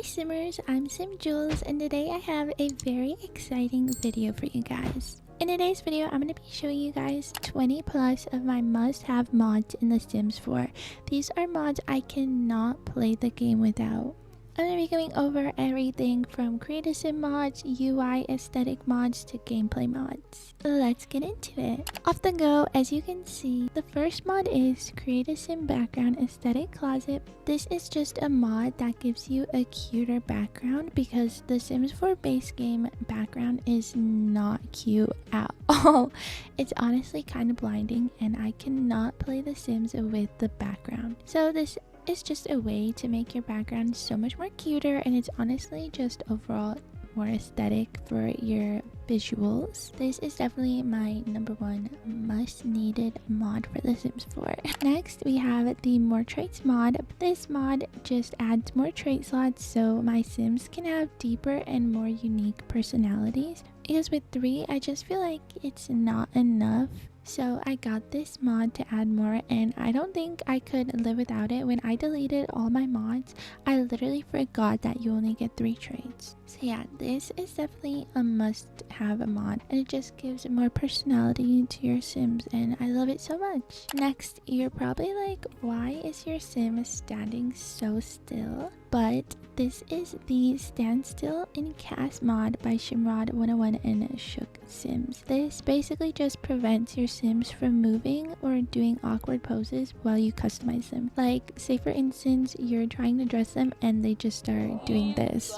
Simmers, I'm Simjules, and today I have a very exciting video for you guys. In today's video, I'm going to be showing you guys 20 plus of my must-have mods in The Sims 4. These are mods I cannot play the game without. I'm going to be going over everything from creative sim mods, UI aesthetic mods to gameplay mods. Let's get into it. Off the go, as you can see, the first mod is creative sim background aesthetic closet. This is just a mod that gives you a cuter background because the Sims 4 base game background is not cute at all. It's honestly kind of blinding and I cannot play The Sims with the background. So this is just a way to make your background so much more cuter, and it's honestly just overall more aesthetic for your visuals. This is definitely my #1 must needed mod for The Sims 4. Next we have the more traits mod. This mod just adds more trait slots so my Sims can have deeper and more unique personalities, because with 3 I just feel like it's not enough. So I got this mod to add more, and I don't think I could live without it. When I deleted all my mods, I literally forgot that you only get 3 traits. So yeah, this is definitely a must-have mod, and it just gives more personality to your Sims, and I love it so much. Next, you're probably like, why is your Sim standing so still? But this is the Standstill in CAS mod by Shimrod101 and Shook Sims. This basically just prevents your Sims from moving or doing awkward poses while you customize them. Like, say for instance, you're trying to dress them and they just start doing this.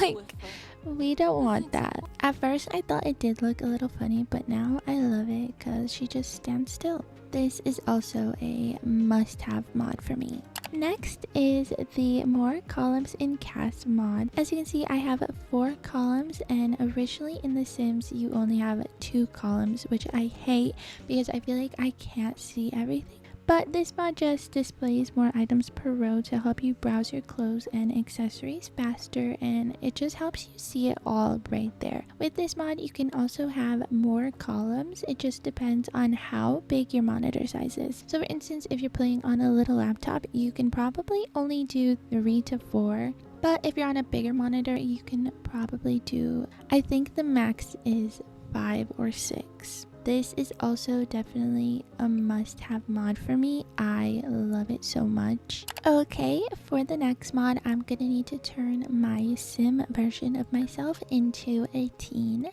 Like, we don't want that. At first I thought it did look a little funny, but now I love it because she just stands still. This is also a must-have mod for me. Next is the more columns in CAS mod. As you can see, I have 4 columns, and originally in The Sims you only have 2 columns, which I hate because I feel like I can't see everything. But this mod just displays more items per row to help you browse your clothes and accessories faster, and it just helps you see it all right there. With this mod, you can also have more columns. It just depends on how big your monitor size is. So for instance, if you're playing on a little laptop, you can probably only do 3 to 4. But if you're on a bigger monitor, you can probably do, I think the max is 5 or 6. This is also definitely a must-have mod for me. I love it so much. Okay, for the next mod, I'm gonna need to turn my Sim version of myself into a teen.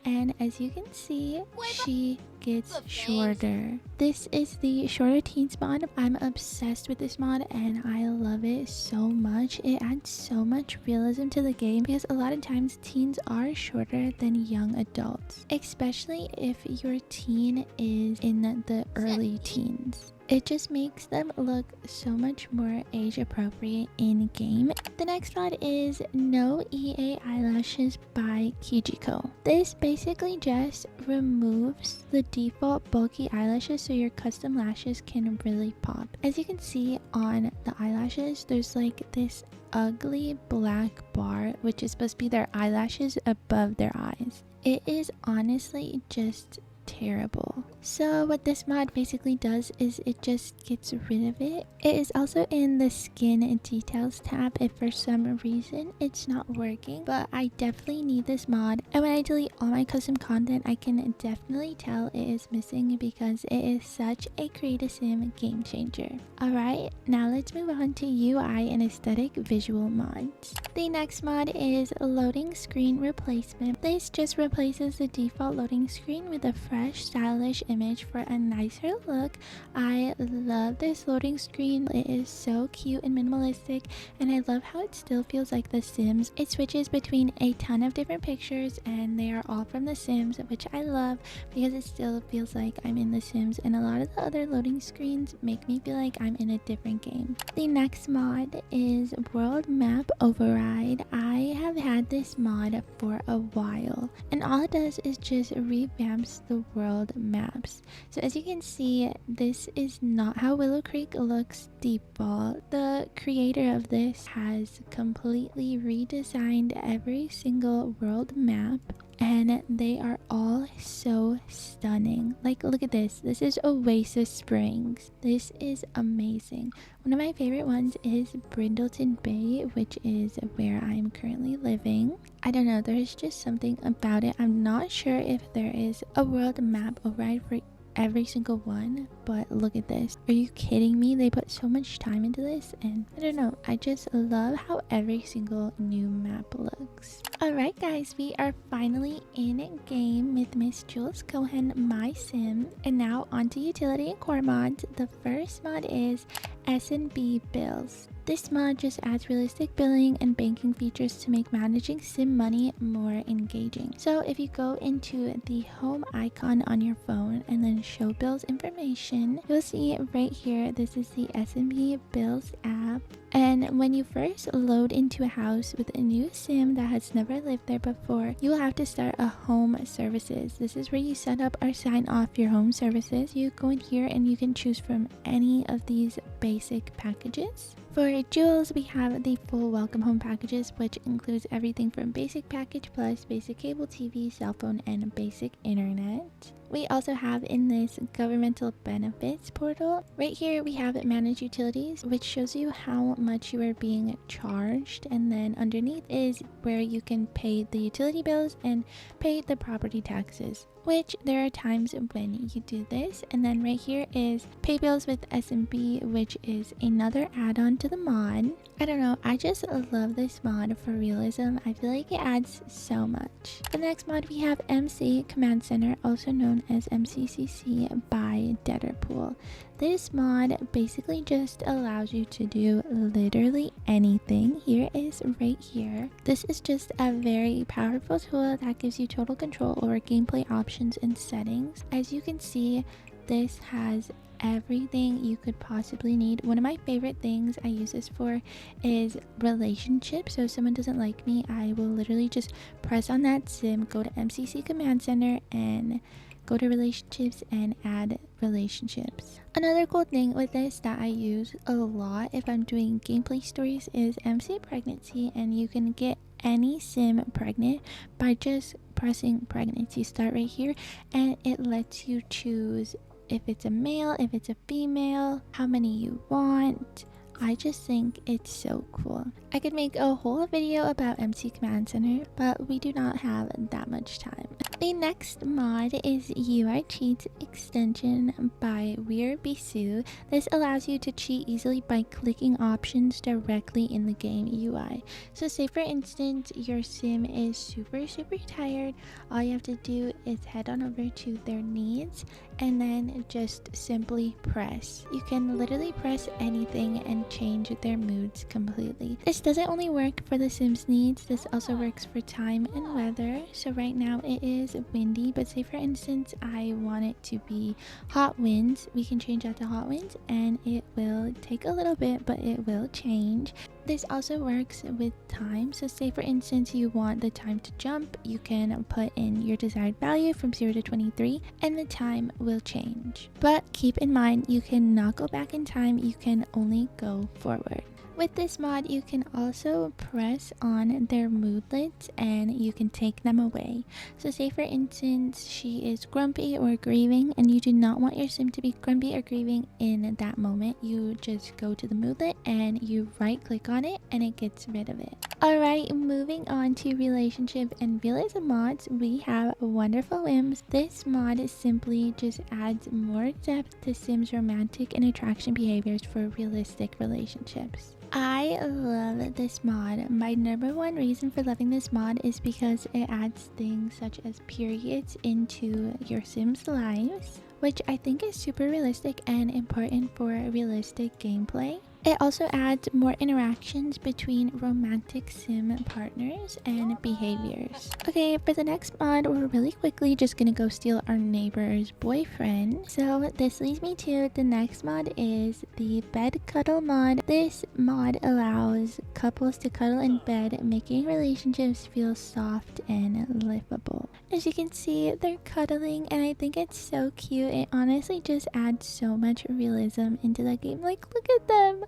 And as you can see, she gets shorter. This is the shorter teens mod. I'm obsessed with this mod and I love it so much. It adds so much realism to the game because a lot of times teens are shorter than young adults, especially if your teen is in the early teens. It just makes them look so much more age appropriate in game. The next mod is No EA Eyelashes by Kijiko. This basically just removes the default bulky eyelashes so your custom lashes can really pop. As you can see on the eyelashes, there's like this ugly black bar which is supposed to be their eyelashes above their eyes. It is honestly just terrible. So what this mod basically does is it just gets rid of it. It is also in the skin details tab if for some reason it's not working, but I definitely need this mod, and when I delete all my custom content I can definitely tell it is missing because it is such a creative sim game changer. Alright, now let's move on to UI and aesthetic visual mods. The next mod is loading screen replacement. This just replaces the default loading screen with a fresh stylish image for a nicer look. I love this loading screen. It is so cute and minimalistic, and I love how it still feels like The Sims. It switches between a ton of different pictures and they are all from The Sims, which I love because it still feels like I'm in The Sims, and a lot of the other loading screens make me feel like I'm in a different game. The next mod is World Map Override. I have had this mod for a while, and all it does is just revamps the world maps. So as you can see, this is not how Willow Creek looks default. The creator of this has completely redesigned every single world map, and and they are all so stunning. Like, look at this. This is Oasis Springs. This is amazing. One of my favorite ones is Brindleton Bay, which is where I'm currently living. I don't know, there's just something about it. I'm not sure if there is a world map override for every single one, but look at this. Are you kidding me? They put so much time into this, and I don't know, I just love how every single new map looks. Alright guys, we are finally in game with Miss Jules Cohen, my sim, and now onto utility and core mods. The first mod is SNB Bills. This mod just adds realistic billing and banking features to make managing sim money more engaging. So if you go into the home icon on your phone and then show bills information, you'll see right here, this is the SNB Bills app. And when you first load into a house with a new sim that has never lived there before, you will have to start a home services. This is where you set up or sign off your home services. You go in here and you can choose from any of these basic packages. For Jules, we have the full welcome home packages, which includes everything from basic package plus basic cable TV, cell phone, and basic internet. We also have in this governmental benefits portal. Right here we have manage utilities, which shows you how much you are being charged, and then underneath is where you can pay the utility bills and pay the property taxes, which there are times when you do this. And then right here is pay bills with SNB, which is another add-on to the mod. I don't know, I just love this mod for realism. I feel like it adds so much. The next mod we have MC Command Center, also known as MCCC by Deaderpool. This mod basically just allows you to do literally anything. Here is right here. This is just a very powerful tool that gives you total control over gameplay options and settings. As you can see, this has everything you could possibly need. One of my favorite things I use this for is relationships. So if someone doesn't like me, I will literally just press on that sim, go to MCC Command Center, and go to relationships and add relationships. Another cool thing with this that I use a lot if I'm doing gameplay stories is MC Pregnancy, and you can get any sim pregnant by just pressing pregnancy start right here, and it lets you choose if it's a male, if it's a female, how many you want. I just think it's so cool. I could make a whole video about MC Command Center, but we do not have that much time. The next mod is UI Cheats Extension by Weird Bisu. This allows you to cheat easily by clicking options directly in the game UI. So say for instance, your sim is super tired. All you have to do is head on over to their needs and then just simply press. You can literally press anything and change their moods completely. This doesn't only work for the Sims needs, this also works for time and weather. So right now it is windy, but say for instance I want it to be hot winds, we can change that to hot winds and it will take a little bit, but it will change. This also works with time. So say for instance you want the time to jump, you can put in your desired value from 0 to 23 and the time will change. But keep in mind, you cannot go back in time, you can only go forward. With this mod, you can also press on their moodlets and you can take them away. So say for instance, she is grumpy or grieving and you do not want your sim to be grumpy or grieving in that moment. You just go to the moodlet and you right click on it and it gets rid of it. Alright, moving on to relationship and realism mods, we have Wonderful Whims. This mod simply just adds more depth to Sims' romantic and attraction behaviors for realistic relationships. I love this mod. My number one reason for loving this mod is because it adds things such as periods into your Sims' lives, which I think is super realistic and important for realistic gameplay. It also adds more interactions between romantic sim partners and behaviors. Okay, for the next mod, we're really quickly just gonna go steal our neighbor's boyfriend. So this leads me to the next mod is the bed cuddle mod. This mod allows couples to cuddle in bed, making relationships feel soft and livable. As you can see, they're cuddling and I think it's so cute. It honestly just adds so much realism into the game. Like, look at them.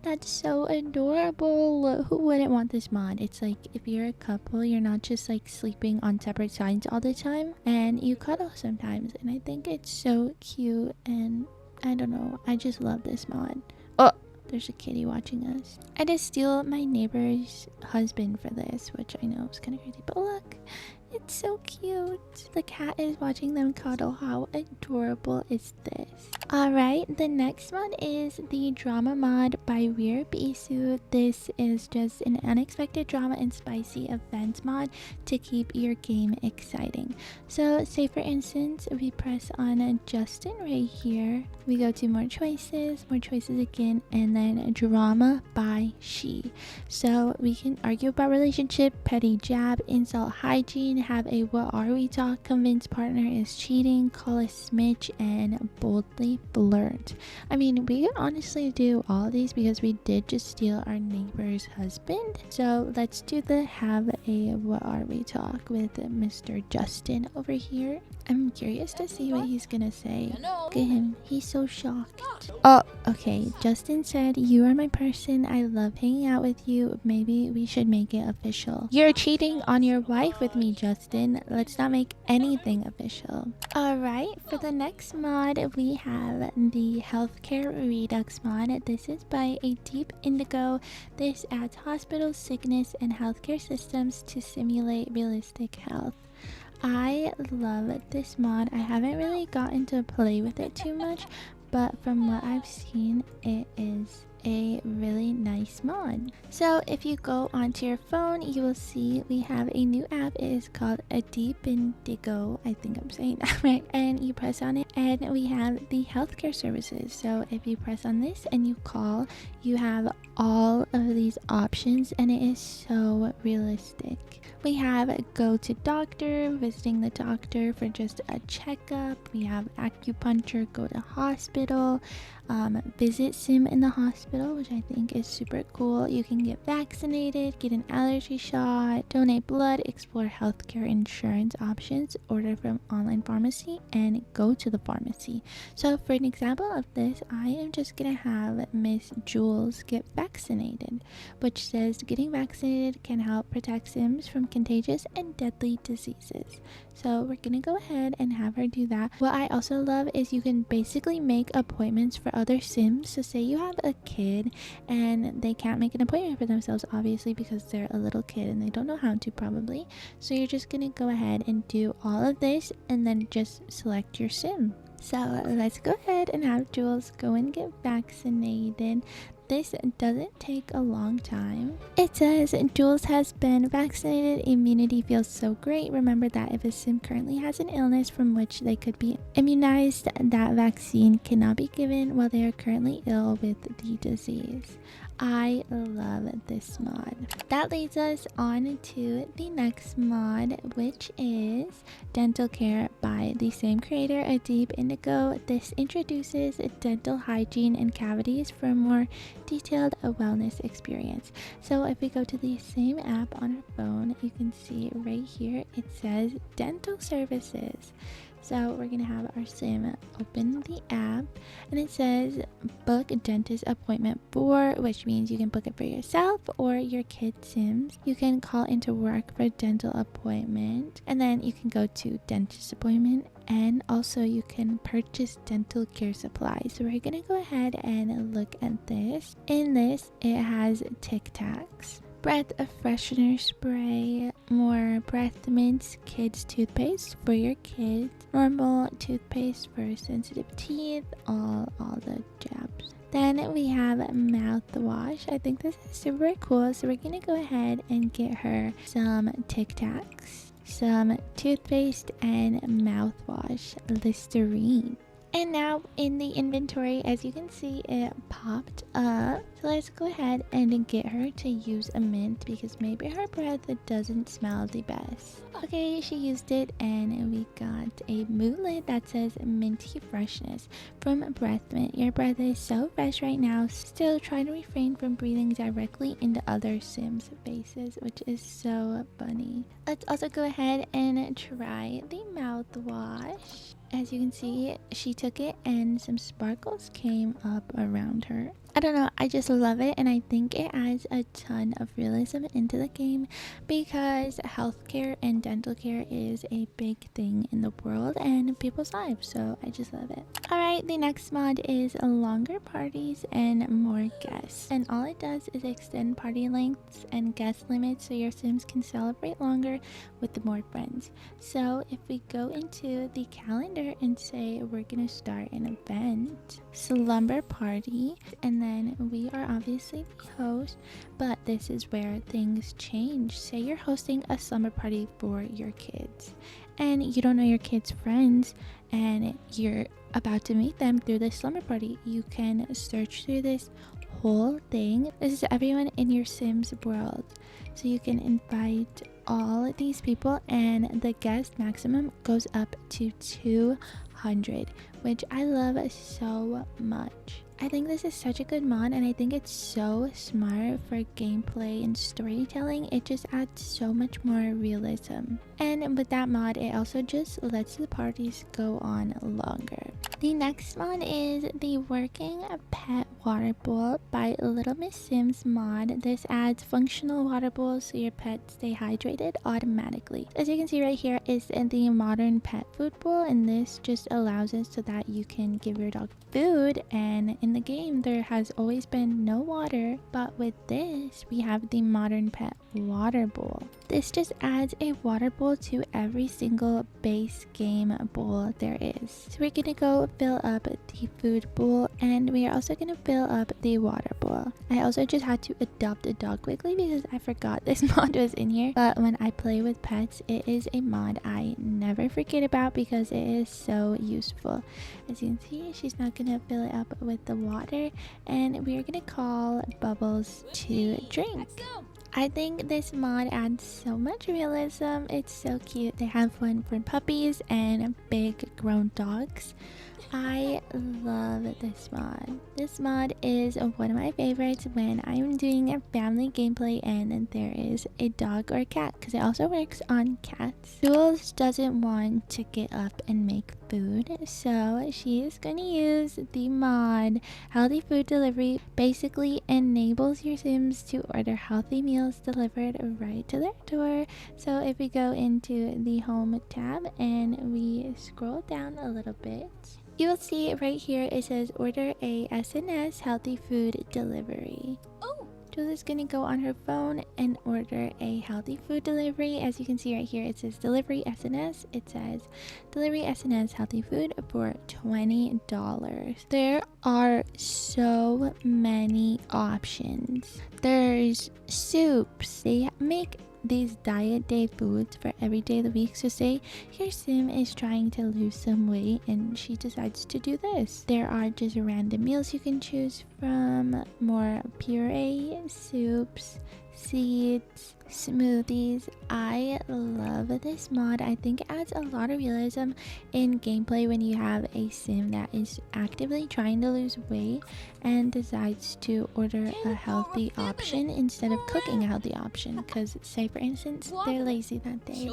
That's so adorable. Who wouldn't want this mod? It's like if you're a couple, you're not just like sleeping on separate sides all the time, and you cuddle sometimes. And I think it's so cute, and I don't know, I just love this mod. Oh, there's a kitty watching us. I just steal my neighbor's husband for this, which I know is kind of crazy, but look, it's so cute. The cat is watching them cuddle. How adorable is this? Alright, the next mod is the drama mod by Weird Bisu. This is just an unexpected drama and spicy events mod to keep your game exciting. So say for instance, we press on Justin right here. We go to more choices again, and then drama by she. So we can argue about relationship, petty jab, insult hygiene, have a what are we talk, convince partner is cheating, call a smidge, and boldly flirt. I mean, we could honestly do all of these because we did just steal our neighbor's husband. So let's do the have a what are we talk with Mr. Justin over here. I'm curious to see what he's gonna say. Look at him, he's so shocked. Oh, okay, Justin said, you are my person, I love hanging out with you, maybe we should make it official. You're cheating on your wife with me, Justin. Let's not make anything official. Alright, for the next mod we have the healthcare Redux mod. This is by a Deep Indigo. This adds hospital, sickness, and healthcare systems to simulate realistic health. I love this mod. I haven't really gotten to play with it too much, but from what I've seen, it is a really nice mod. So if you go onto your phone, you will see we have a new app. It is called a Deep Indigo. I think I'm saying that right. And you press on it and we have the healthcare services. So if you press on this and you call, you have all of these options, and it is so realistic. We have go to doctor, visiting the doctor for just a checkup. We have acupuncture, go to hospital, visit sim in the hospital, which I think is super cool. You can get vaccinated, get an allergy shot, donate blood, explore healthcare insurance options, order from online pharmacy, and go to the pharmacy. So for an example of this, I am just gonna have Miss Jules get vaccinated, which says getting vaccinated can help protect sims from contagious and deadly diseases. So we're gonna go ahead and have her do that. What I also love is you can basically make appointments for other sims. So say you have a kid and they can't make an appointment for themselves, obviously, because they're a little kid and they don't know how to probably. So you're just gonna go ahead and do all of this and then just select your sim. So let's go ahead and have Jules go and get vaccinated. This doesn't take a long time. It says Jules has been vaccinated. Immunity feels so great. Remember that if a sim currently has an illness from which they could be immunized, that vaccine cannot be given while they are currently ill with the disease. I love this mod. That leads us on to the next mod, which is Dental Care by the same creator, A Deep Indigo. This introduces dental hygiene and cavities for a more detailed wellness experience. So if we go to the same app on our phone, you can see right here it says dental services. So we're gonna have our sim open the app and it says book a dentist appointment for, which means you can book it for yourself or your kid sims. You can call into work for a dental appointment, and then you can go to dentist appointment, and also you can purchase dental care supplies. So we're gonna go ahead and look at this. In this, it has Tic Tacs, breath freshener spray, more breath mints, kids toothpaste for your kids, normal toothpaste for sensitive teeth, all the jabs. Then we have mouthwash. I think this is super cool. So we're gonna go ahead and get her some Tic Tacs, some toothpaste, and mouthwash, Listerine. And now in the inventory, as you can see, it popped up. So let's go ahead and get her to use a mint because maybe her breath doesn't smell the best. Okay, she used it and we got a mood lid that says minty freshness from Breath Mint. Your breath is so fresh right now. Still try to refrain from breathing directly into other sims' faces, which is so funny. Let's also go ahead and try the mouthwash. As you can see, she took it and some sparkles came up around her I don't know, I just love it, and I think it adds a ton of realism into the game because healthcare and dental care is a big thing in the world and people's lives, so I just love it. Alright, the next mod is longer parties and more guests, and all it does is extend party lengths and guest limits so your Sims can celebrate longer with more friends. So if we go into the calendar and say we're gonna start an event, slumber party, and then we are obviously the host, but this is where things change. Say you're hosting a slumber party for your kids and you don't know your kids' friends and you're about to meet them through this slumber party. You can search through this whole thing. This is everyone in your Sims world, so you can invite all of these people, and the guest maximum goes up to 200, which I love so much. I think this is such a good mod, and I think it's so smart for gameplay and storytelling. It just adds so much more realism. And with that mod, it also just lets the parties go on longer. The next mod is the Working Pet Water Bowl by Little Miss Sims mod. This adds functional water bowls so your pets stay hydrated automatically. As you can see right here is the modern pet food bowl, and this just allows it so that you can give your dog food. And in the game there has always been no water, but with this we have the modern pet water bowl. This just adds a water bowl to every single base game bowl there is. So we're gonna go fill up the food bowl, and we are also gonna fill up the water bowl. I also just had to adopt a dog quickly because I forgot this mod was in here, but when I play with pets, it is a mod I never forget about because it is so useful. As you can see, she's not gonna fill it up with the water, and we are gonna call Bubbles to drink. I think this mod adds so much realism. It's so cute. They have one for puppies and big grown dogs. I love this mod. This mod is one of my favorites when I'm doing a family gameplay and there is a dog or a cat, because it also works on cats. Jules doesn't want to get up and make food, so she is going to use the mod Healthy Food Delivery. Basically enables your Sims to order healthy meals delivered right to their door. So if we go into the home tab and we scroll down a little bit, you will see right here it says order a SNS Healthy Food Delivery. Oh, Jules is gonna go on her phone and order a healthy food delivery. As you can see right here, it says delivery SNS. It says delivery SNS healthy food for $20. There are so many options. There's soups. They make these diet day foods for every day of the week. So say your Sim is trying to lose some weight and she decides to do this. There are just random meals you can choose from, more puree, soups, seeds, smoothies. I love this mod. I think it adds a lot of realism in gameplay when you have a Sim that is actively trying to lose weight and decides to order a healthy option instead of cooking a healthy option, because say for instance they're lazy that day.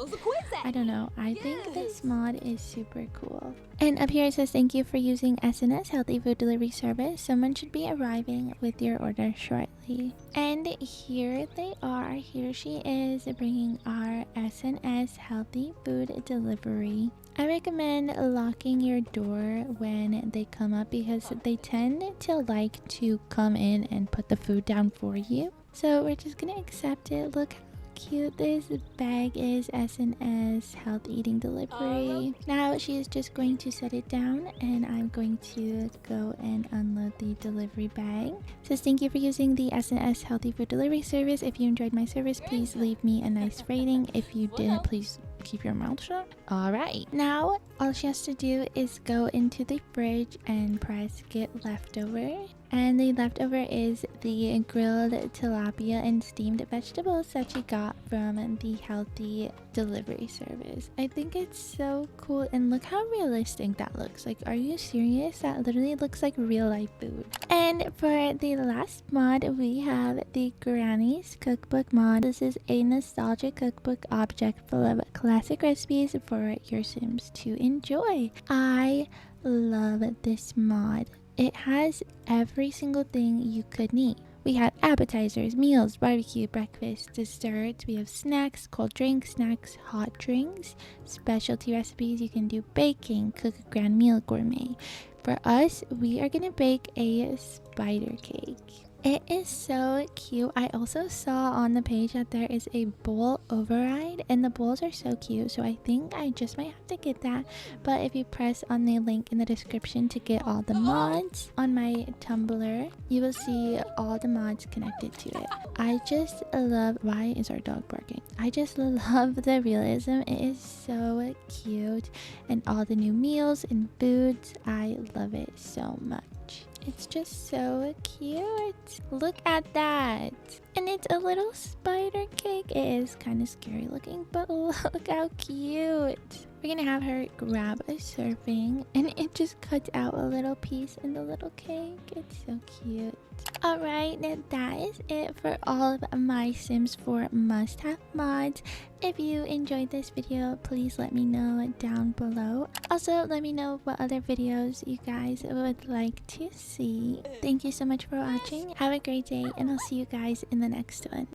I don't know, I think this mod is super cool. And up here it says thank you for using SNS Healthy Food Delivery Service. Someone should be arriving with your order shortly. And here they are. Here she is bringing our SNS Healthy Food Delivery. I recommend locking your door when they come up because they tend to like to come in and put the food down for you. So we're just gonna accept it. Look how cute this bag is, SNS Health Eating Delivery. Now she is just going to set it down and I'm going to go and unload the delivery bag. It says thank you for using the SNS Healthy Food Delivery Service. If you enjoyed my service, please leave me a nice rating. If you didn't, please keep your mouth shut. Alright, now all she has to do is go into the fridge and press get leftover, and the leftover is the grilled tilapia and steamed vegetables that she got from the healthy delivery service. I think it's so cool, and look how realistic that looks. Like, are you serious? That literally looks like real life food. And for the last mod, we have the Granny's Cookbook mod. This is a nostalgic cookbook object full of classic recipes for your Sims to enjoy. I love this mod. It has every single thing you could need. We have appetizers, meals, barbecue, breakfast, desserts. We have snacks, cold drinks, snacks, hot drinks, specialty recipes. You can do baking, cook a grand meal, gourmet. For us, we are gonna bake a spider cake. It is so cute. I also saw on the page that there is a bowl override, and the bowls are so cute, so I think I just might have to get that. But if you press on the link in the description to get all the mods on my Tumblr, you will see all the mods connected to it. I just love— why is our dog barking? I just love the realism. It is so cute, and all the new meals and foods. I love it so much. It's just so cute. Look at that. And it's a little spider cake. It is kind of scary looking, but look how cute. We're gonna have her grab a serving, and it just cuts out a little piece in the little cake. It's so cute. Alright, that is it for all of my Sims 4 must-have mods. If you enjoyed this video, please let me know down below. Also, let me know what other videos you guys would like to see. Thank you so much for watching. Have a great day, and I'll see you guys in the next one.